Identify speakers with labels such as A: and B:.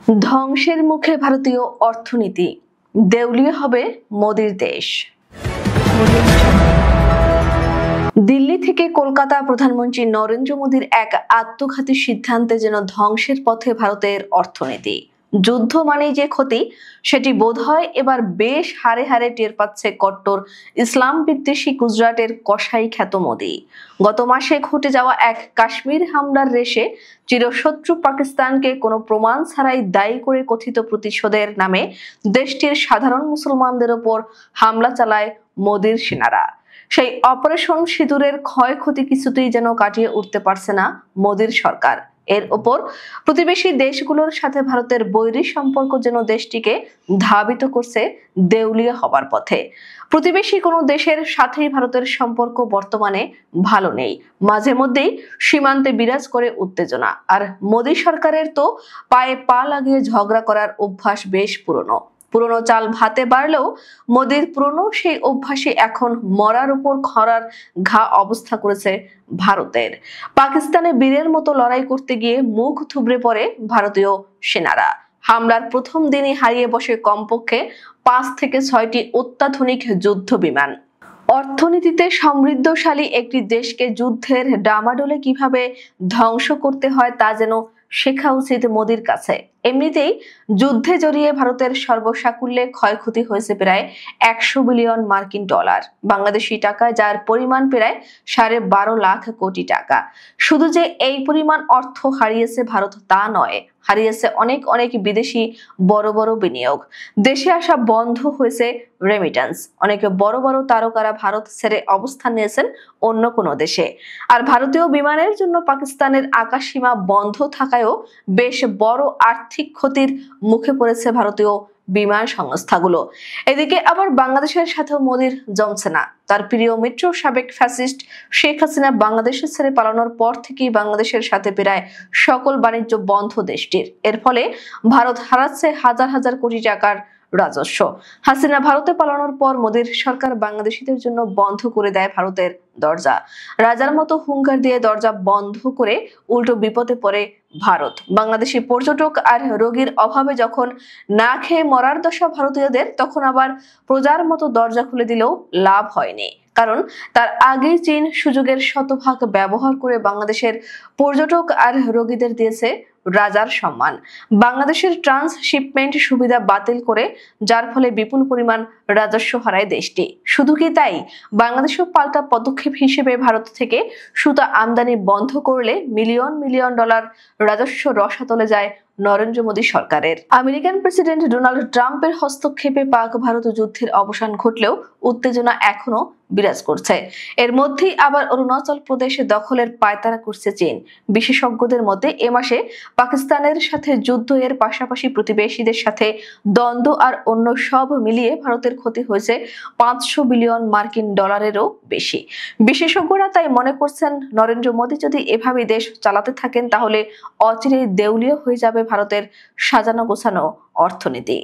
A: ধ্বংসের মুখে ভারতীয় অর্থনীতি, দেউলিয়া হবে মোদির দেশ। দিল্লি থেকে কলকাতা প্রধানমন্ত্রী নরেন্দ্র মোদির এক আত্মঘাতী সিদ্ধান্তে যেন ধ্বংসের পথে ভারতের অর্থনীতি। যুদ্ধ মানেই যে ক্ষতি, সেটি বোধহয় এবার বেশ হারে হারে টের পাচ্ছে কট্টর ইসলাম বিদ্বেষী গুজরাটের কসাই খ্যাত মোদি। গত মাসে ঘটে যাওয়া এক কাশ্মীর হামলার রেশে চিরশত্রু পাকিস্তানকে কোনো প্রমাণ ছাড়াই দায়ী করে কথিত প্রতিশোধের নামে দেশটির সাধারণ মুসলমানদের ওপর হামলা চালায় মোদির সেনারা। সেই অপারেশন সিঁদুরের ক্ষয়ক্ষতি কিছুতেই যেন কাটিয়ে উঠতে পারছে না মোদির সরকার। এর ওপর প্রতিবেশী দেশগুলোর সাথে ভারতের বৈরী সম্পর্ক যেন দেশটিকে ধাবিত করছে দেউলিয়া হবার পথে। প্রতিবেশী কোনো দেশের সাথেই ভারতের সম্পর্ক বর্তমানে ভালো নেই। মাঝে মধ্যেই সীমান্তে বিরাজ করে উত্তেজনা। আর মোদী সরকারের তো পায়ে পা লাগিয়ে ঝগড়া করার অভ্যাস বেশ পুরনো। পুরনো চাল ভাতে বাড়লেও মোদির পুরনো সেই অভ্যাসে এখন মরার উপর খরার ঘা অবস্থা করেছে ভারতের। পাকিস্তানে বীরের মতো লড়াই করতে গিয়ে মুখ থুবড়ে পড়ে ভারতীয় সেনারা। হামলার প্রথম দিনই হারিয়ে বসে কমপক্ষে 5 থেকে 6টি অত্যাধুনিক যুদ্ধ বিমান। অর্থনীতিতে সমৃদ্ধশালী একটি দেশকে যুদ্ধের ডামাডোলে কিভাবে ধ্বংস করতে হয় তা যেন শেখা উচিত মোদির কাছে। এমনিতেই যুদ্ধে জড়িয়ে ভারতের সর্বসাকুল্যে ক্ষয়ক্ষতি হয়েছে প্রায় 100 বিলিয়ন মার্কিন ডলার, বাংলাদেশি টাকায় যার পরিমাণ প্রায় 12.5 লাখ কোটি টাকা। শুধু যে এই পরিমাণ অর্থ হারিয়েছে ভারত তা নয়, হারিয়েছে অনেক অনেক বিদেশি বড় বড় বিনিয়োগ। দেশে আসা বন্ধ হয়েছে রেমিটেন্স। অনেক বড় বড় তারকারা ভারত ছেড়ে অবস্থান নিয়েছেন অন্য কোনো দেশে। আর ভারতীয় বিমানের জন্য পাকিস্তানের আকাশসীমা বন্ধ থাকায়ও বেশ বড় আর্থিক ক্ষতির মুখে পড়েছে ভারতীয় বিমান সংস্থাগুলো। এদিকে আবার বাংলাদেশের সাথেও মোদির জমছে না। তার প্রিয় মিত্র সাবেক ফ্যাসিস্ট শেখ হাসিনা বাংলাদেশে ছেড়ে পালানোর পর থেকেই বাংলাদেশের সাথে প্রায় সকল বাণিজ্য বন্ধ দেশটির। এর ফলে ভারত হারাচ্ছে হাজার হাজার কোটি টাকার রাজস্ব। হাসিনা ভারতে পালানোর পর মোদির সরকার বাংলাদেশিদের জন্য বন্ধ করে দেয় ভারতের দরজা। রাজার মতো হুঙ্কার দিয়ে দরজা বন্ধ করে উল্টো বিপদে পড়ে ভারত। বাংলাদেশি পর্যটক আর রোগীর অভাবে যখন না খেয়ে মরার দশা ভারতীয়দের, তখন আবার প্রজার মতো দরজা খুলে দিলেও লাভ হয়নি। কারণ তার আগেই চীন সুযোগের শতভাগ ব্যবহার করে বাংলাদেশের পর্যটক আর রোগীদের দিয়েছে রাজার সম্মান। বাংলাদেশের ট্রান্সশিপমেন্ট সুবিধা বাতিল করে, যার ফলে বিপুল পরিমাণ রাজস্ব হারায় দেশটি। শুধু কি তাই, বাংলাদেশও পাল্টা পদক্ষেপ হিসেবে ভারত থেকে সুতা আমদানি বন্ধ করলে মিলিয়ন মিলিয়ন ডলার রাজস্ব রসাতলে যায় নরেন্দ্র মোদী সরকারের। আমেরিকান প্রেসিডেন্ট ডোনাল্ড ট্রাম্পের হস্তক্ষেপে পাক ভারত যুদ্ধের অবসান ঘটলেও উত্তেজনা এখনো বিরাজ করছে। এর মধ্যেই আবার অরুণাচল প্রদেশে দখলের পায়তারা করছে চীন। বিশেষজ্ঞদের মতে এ মাসে পাকিস্তানের সাথে যুদ্ধ, এর পাশাপাশি প্রতিবেশীদের সাথে দ্বন্দ্ব আর অন্য সব মিলিয়ে ভারতের ক্ষতি হয়েছে 500 বিলিয়ন মার্কিন ডলারেরও বেশি। বিশেষজ্ঞরা তাই মনে করছেন, নরেন্দ্র মোদী যদি এভাবে দেশ চালাতে থাকেন তাহলে অচিরেই দেউলিয়া হয়ে যাবে ভারতের সাজানো গোছানো অর্থনীতি।